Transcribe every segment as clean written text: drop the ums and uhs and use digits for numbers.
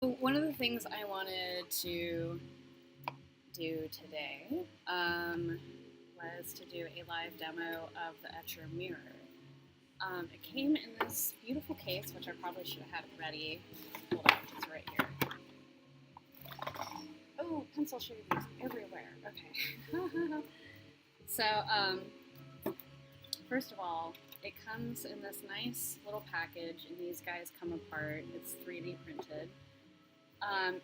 One of the things I wanted to do today was to do a live demo of the Etchr mirror. It came in this beautiful case, which I probably should have had ready. Hold on, it's right here. Oh, pencil shavings everywhere. Okay. So, first of all, it comes in this nice little package, and these guys come apart. It's 3D printed.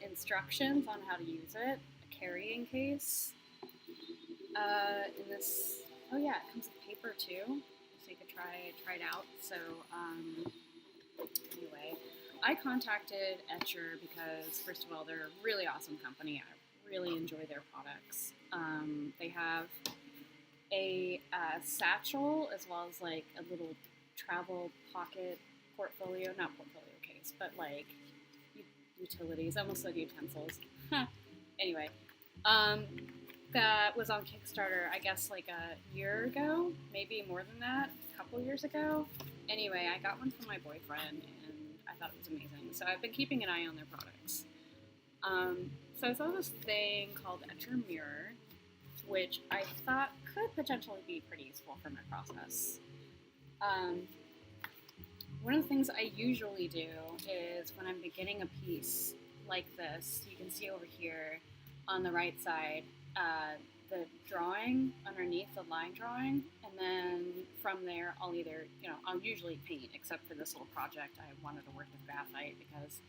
Instructions on how to use it, a carrying case. In this, oh yeah, it comes with paper too, so you could try it out. So anyway, I contacted Etchr because first of all, they're a really awesome company. I really enjoy their products. They have a satchel as well as like a little travel pocket portfolio, not portfolio case, but like utilities, almost like utensils. Anyway, that was on Kickstarter, I guess like a year ago, maybe more than that, a couple years ago. Anyway, I got one from my boyfriend, and I thought it was amazing. So I've been keeping an eye on their products. So I saw this thing called Etchr Mirror, which I thought could potentially be pretty useful for my process. One of the things I usually do is when I'm beginning a piece like this, you can see over here on the right side, the drawing underneath the line drawing, and then from there I'll either, I'll usually paint, except for this little project I wanted to work with graphite because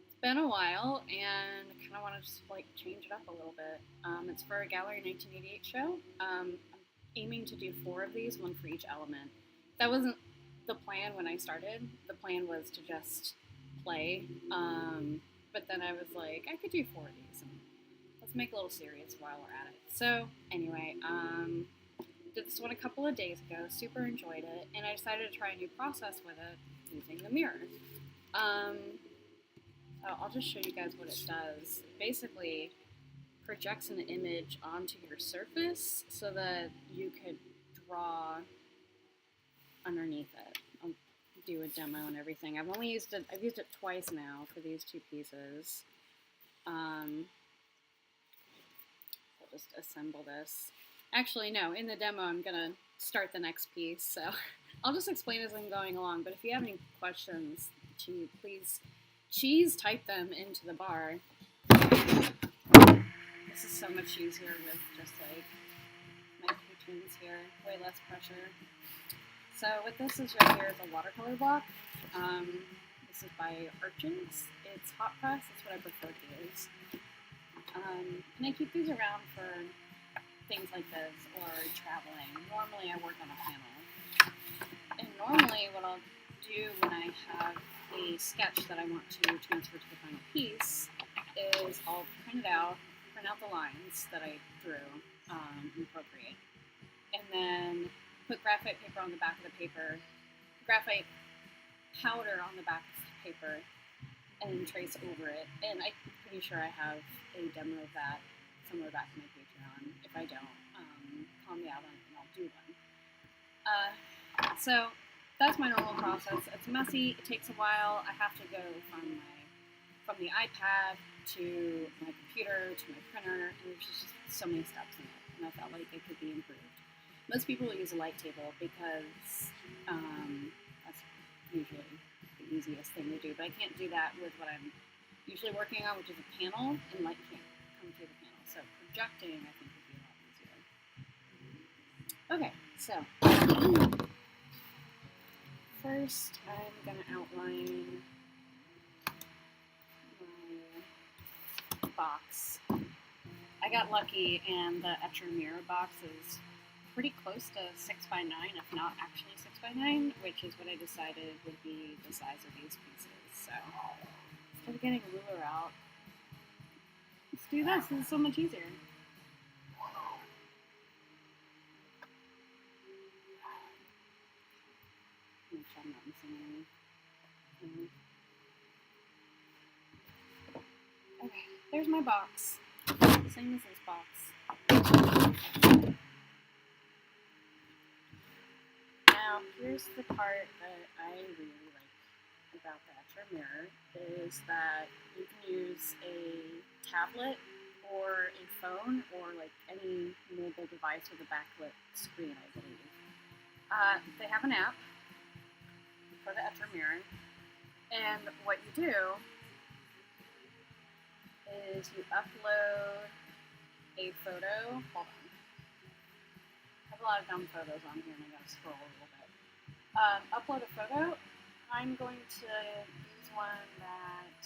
it's been a while and I kind of want to just like change it up a little bit. It's for a Gallery 1988 show. I'm aiming to do 4 of these, one for each element. That wasn't the plan when I started. The plan was to just play, but then I was like, I could do 4 of these, and let's make a little series while we're at it. So anyway, did this one a couple of days ago, super enjoyed it, and I decided to try a new process with it using the mirror. So I'll just show you guys what it does. It basically projects an image onto your surface so that you could draw underneath it. I'll do a demo and everything. I've used it twice now for these 2 pieces. I'll just assemble this. Actually, no, in the demo I'm gonna start the next piece, so I'll just explain as I'm going along, but if you have any questions, please type them into the bar. This is so much easier with just like my patrons here, way less pressure. So what this is right here is a watercolor block. This is by Archens. It's hot press, that's what I prefer to use. And I keep these around for things like this or traveling. Normally I work on a panel. And normally what I'll do when I have a sketch that I want to transfer to the final piece is I'll print out the lines that I drew in Procreate. And then put graphite paper on the back of the paper, graphite powder on the back of the paper, and trace over it. And I'm pretty sure I have a demo of that somewhere back in my Patreon. If I don't, call me out on it and I'll do one. So that's my normal process. It's messy, it takes a while. I have to go from the iPad to my computer to my printer, and there's just so many steps in it, and I felt like it could be improved. Most people use a light table because that's usually the easiest thing to do, but I can't do that with what I'm usually working on, which is a panel, and light can't come through the panel. So projecting, I think, would be a lot easier. Okay, so first I'm going to outline my box. I got lucky, and the Etchr mirror box is pretty close to 6x9, if not actually 6x9, which is what I decided would be the size of these pieces. So instead of getting a ruler out, let's do this. This is so much easier. Make sure I'm not missing any. Okay, there's my box. Same as this box. Now, here's the part that I really like about the Etchr mirror is that you can use a tablet or a phone or like any mobile device with a backlit screen, I believe. They have an app for the Etchr mirror, and what you do is you upload a photo. Hold on. I have a lot of dumb photos on here and I gotta scroll a little bit. Upload a photo. I'm going to use one that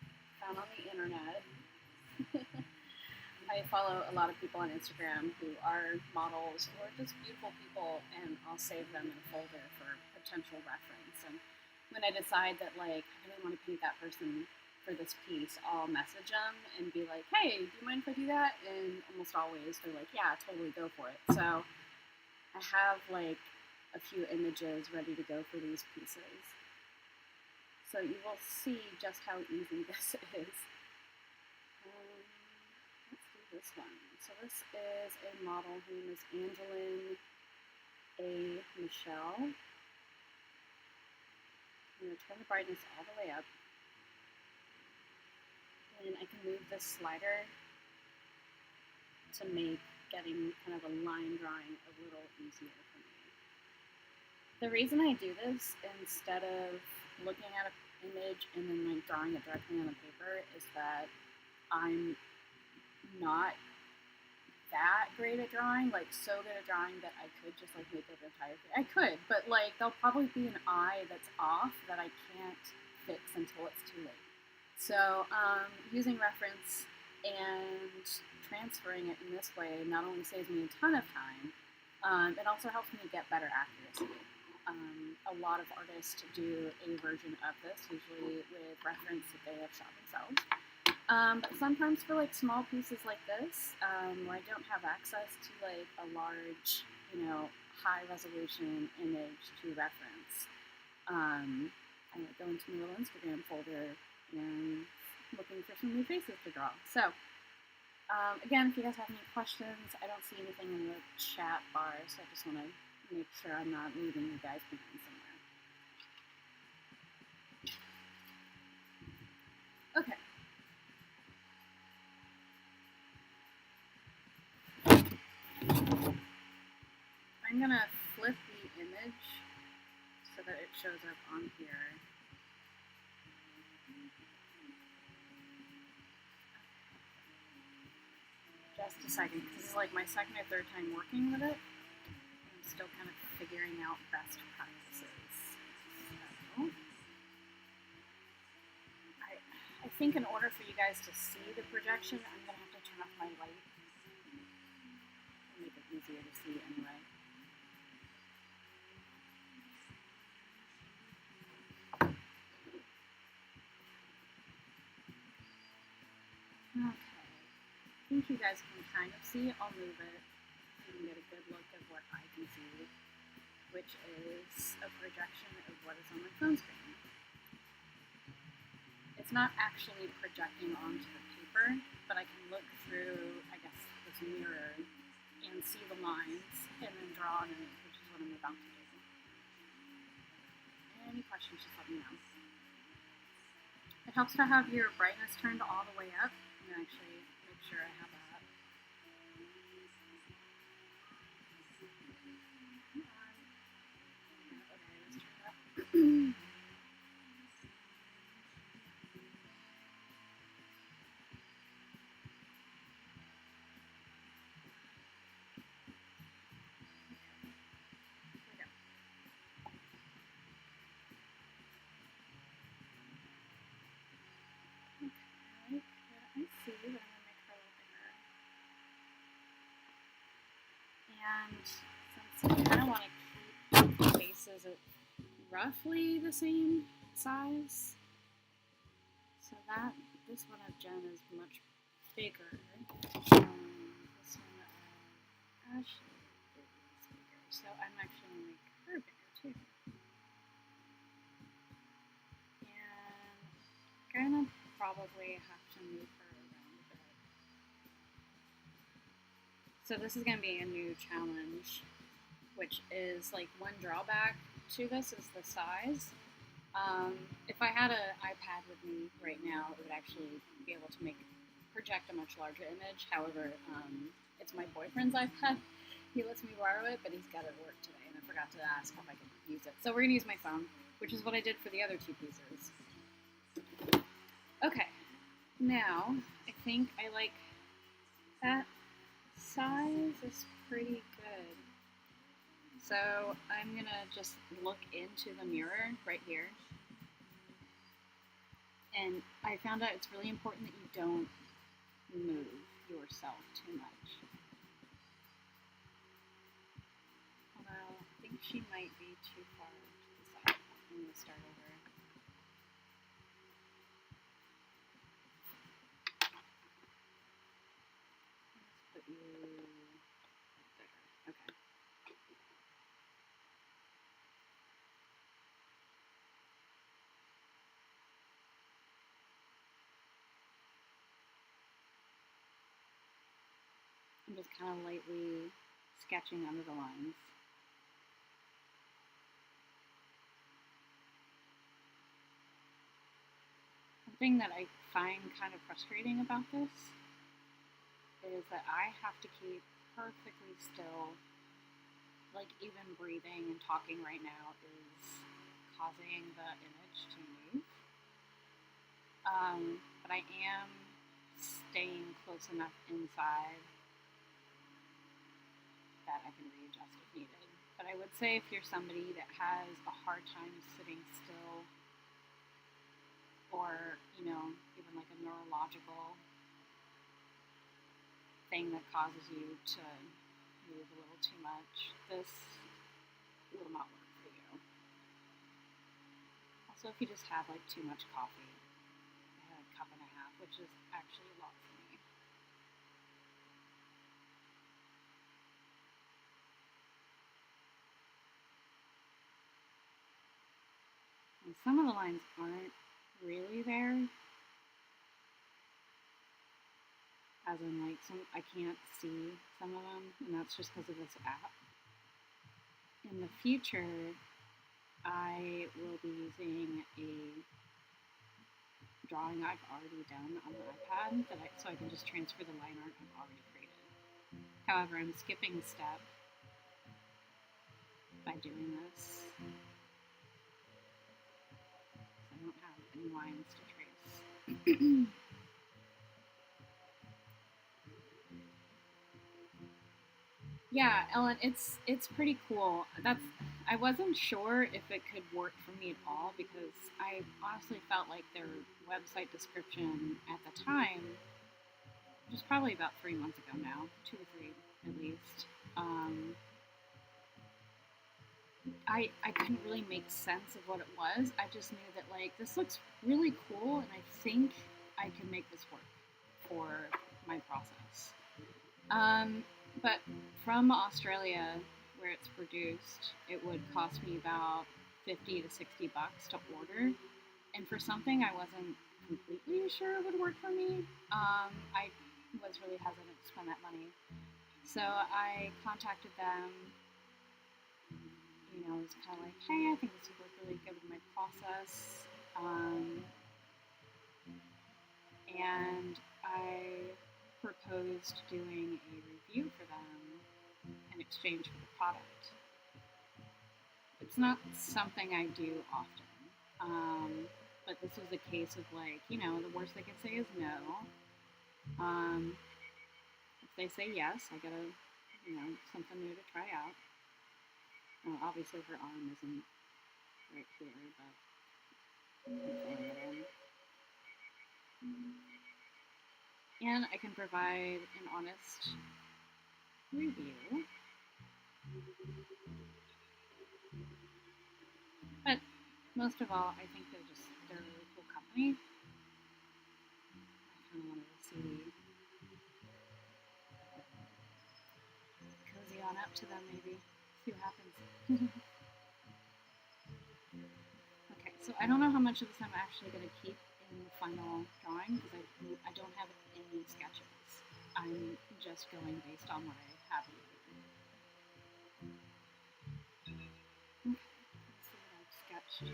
I found on the internet. I follow a lot of people on Instagram who are models or just beautiful people, and I'll save them in a folder for potential reference. And when I decide that like I really want to paint that person for this piece, I'll message them and be like, hey, do you mind if I do that? And almost always they're like, yeah, totally, go for it. So I have like a few images ready to go for these pieces. So you will see just how easy this is. Let's do this one. So this is a model. Her name is Angeline A. Michelle. I'm going to turn the brightness all the way up. And I can move this slider to make getting kind of a line drawing a little easier for me. The reason I do this instead of looking at an image and then like drawing it directly on the paper is that I'm not that great at drawing, like so good at drawing that I could just like make up an entire thing. I could, but like there'll probably be an eye that's off that I can't fix until it's too late. So using reference and transferring it in this way not only saves me a ton of time, it also helps me get better accuracy. A lot of artists do a version of this, usually with reference that they have shot themselves. But sometimes for like small pieces like this, where I don't have access to like a large, high resolution image to reference, I might go into my little Instagram folder and looking for some new faces to draw. So, again, if you guys have any questions, I don't see anything in the chat bar, so I just want to make sure I'm not leaving you guys behind somewhere. Okay. I'm going to flip the image so that it shows up on here. Just a second, because this is like my second or third time working with it. I'm still kind of figuring out best practices. So, I think in order for you guys to see the projection, I'm going to have to turn off my light. Make it easier to see anyway. Okay. I think you guys can kind of see. I'll move it so you can get a good look of what I can see, which is a projection of what is on my phone screen. It's not actually projecting onto the paper, but I can look through, I guess, this mirror and see the lines and then draw on it, which is what I'm about to do. Any questions, just let me know. It helps to have your brightness turned all the way up. I'm going to actually make sure I have that. Okay, let's turn it up. See, but I'm going to make her a little bigger. And since I kind of want to keep the faces at roughly the same size, so that this one of Jen is much bigger. This one of Ashley is bigger, so I'm actually going to make her bigger too. And I'm going to probably have to move her. So this is going to be a new challenge, which is like one drawback to this is the size. If I had an iPad with me right now, it would actually be able to project a much larger image. However, it's my boyfriend's iPad. He lets me borrow it, but he's got it at work today, and I forgot to ask if I could use it. So we're gonna use my phone, which is what I did for the other two pieces. Okay, now I think I like that size is pretty good. So I'm gonna just look into the mirror right here. And I found out it's really important that you don't move yourself too much. Although I think she might be too far to the side. I'm gonna start over. Let's put you there. Okay. I'm just kind of lightly sketching under the lines. Something that I find kind of frustrating about this is that I have to keep perfectly still. Like even breathing and talking right now is causing the image to move. But I am staying close enough inside that I can readjust if needed. But I would say if you're somebody that has a hard time sitting still, or, you know, even like a neurological thing that causes you to move a little too much, this will not work for you. Also, if you just have like too much coffee, I had a cup and a half, which is actually a lot for me. And some of the lines aren't really there, as in like I can't see some of them, and that's just because of this app. In the future, I will be using a drawing I've already done on the iPad so I can just transfer the line art I've already created. However, I'm skipping a step by doing this. I don't have any lines to trace. Yeah, Ellen, it's pretty cool. I wasn't sure if it could work for me at all because I honestly felt like their website description at the time, which is probably about 3 months ago now, 2 or 3 at least, I couldn't really make sense of what it was. I just knew that like this looks really cool and I think I can make this work for my process. But from Australia, where it's produced, it would cost me about $50 to $60 to order. And for something I wasn't completely sure would work for me, I was really hesitant to spend that money. So I contacted them. You know, it's kind of like, hey, I think this would work really good with my process. And I proposed doing a review for them in exchange for the product. It's not something I do often, but this was a case of like, you know, the worst they can say is no. If they say yes, I gotta, you know, something new to try out. Obviously her arm isn't right here, but hopefully it is. And I can provide an honest review. But most of all, I think they're a really cool company. I kind of wanted to cozy on up to them maybe, see what happens. Okay, so I don't know how much of this I'm actually going to keep in the final drawing because I don't have any sketches. I'm just going based on what I have here. Okay, let's see what I've sketched.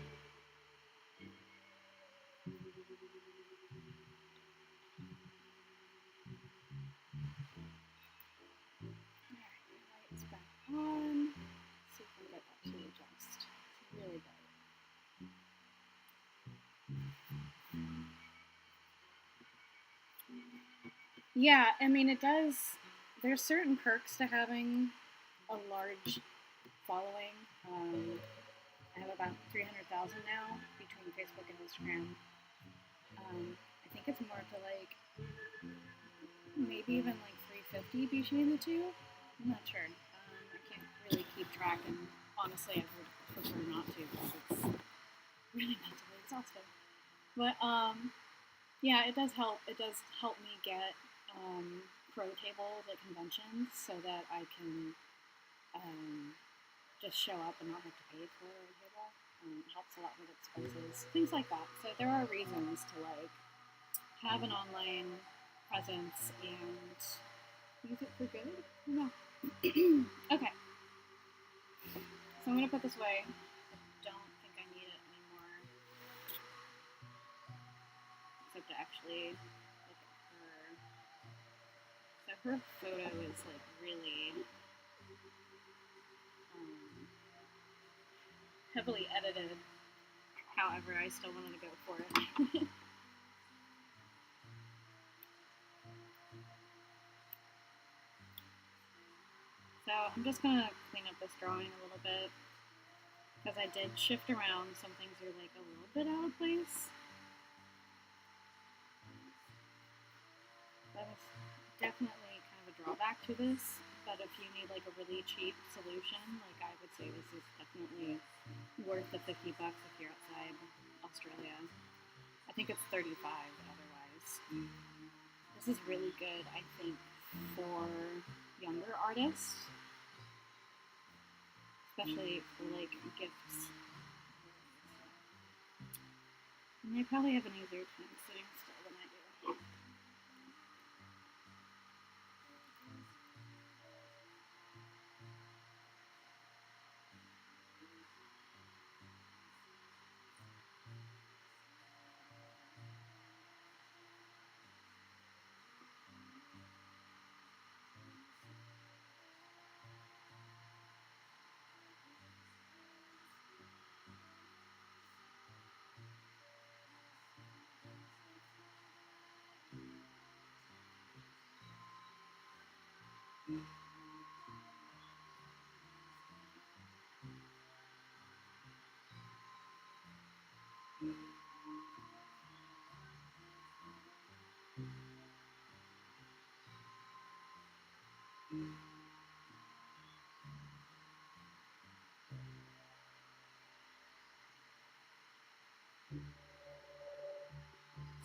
Yeah, I mean, it does. There's certain perks to having a large following. I have about 300,000 now between Facebook and Instagram. I think it's more to like maybe even like 350 between the two. I'm not sure. I can't really keep track, and honestly, I would prefer not to because it's really mentally exhausting. But yeah, it does help. It does help me get pro tables at conventions so that I can just show up and not have to pay for a table. It helps a lot with expenses, things like that. So there are reasons to like have an online presence and use it for good. No. Okay. So I'm gonna put this away. I don't think I need it anymore, except to actually look at her. So her photo is like really heavily edited. However, I still wanted to go for it. So I'm just gonna clean up this drawing a little bit because I did shift around. Some things are like a little bit out of place. That was definitely kind of a drawback to this, but if you need like a really cheap solution, like I would say this is definitely worth the $50 if you're outside Australia. I think it's 35 otherwise. This is really good, I think, for younger artists, especially for like gifts. And they probably have an easier time sitting still than I do.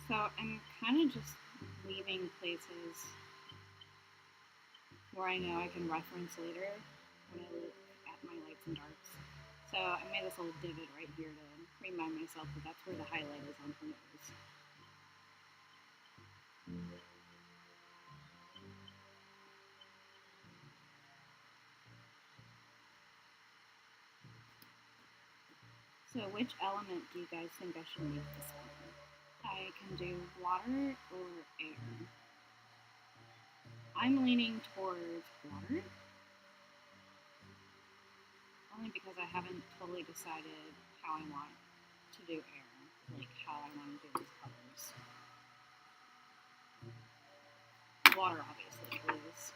So I'm kind of just leaving places where I know I can reference later when I look at my lights and darks. So I made this little divot right here to remind myself that that's where the highlight is on her nose. So which element do you guys think I should make this one? I can do water or air. I'm leaning towards water, only because I haven't totally decided how I want to do air, like how I want to do these colors. Water, obviously, is.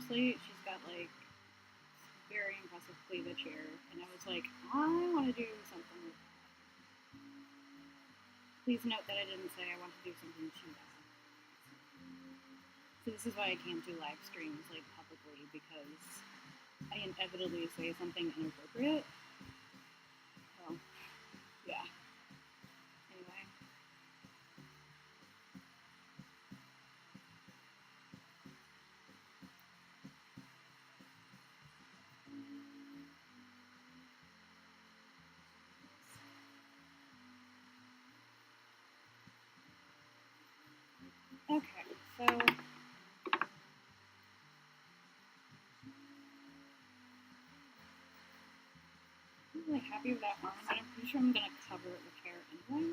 honestly, she's got like very impressive cleavage here, and I was like, I want to do something with that. Please note that I didn't say I want to do something to that. So this is why I can't do live streams like publicly, because I inevitably say something inappropriate. So, yeah. Anyway. Okay, so I'm really happy with that arm, but I'm pretty sure I'm gonna cover it with hair anyway.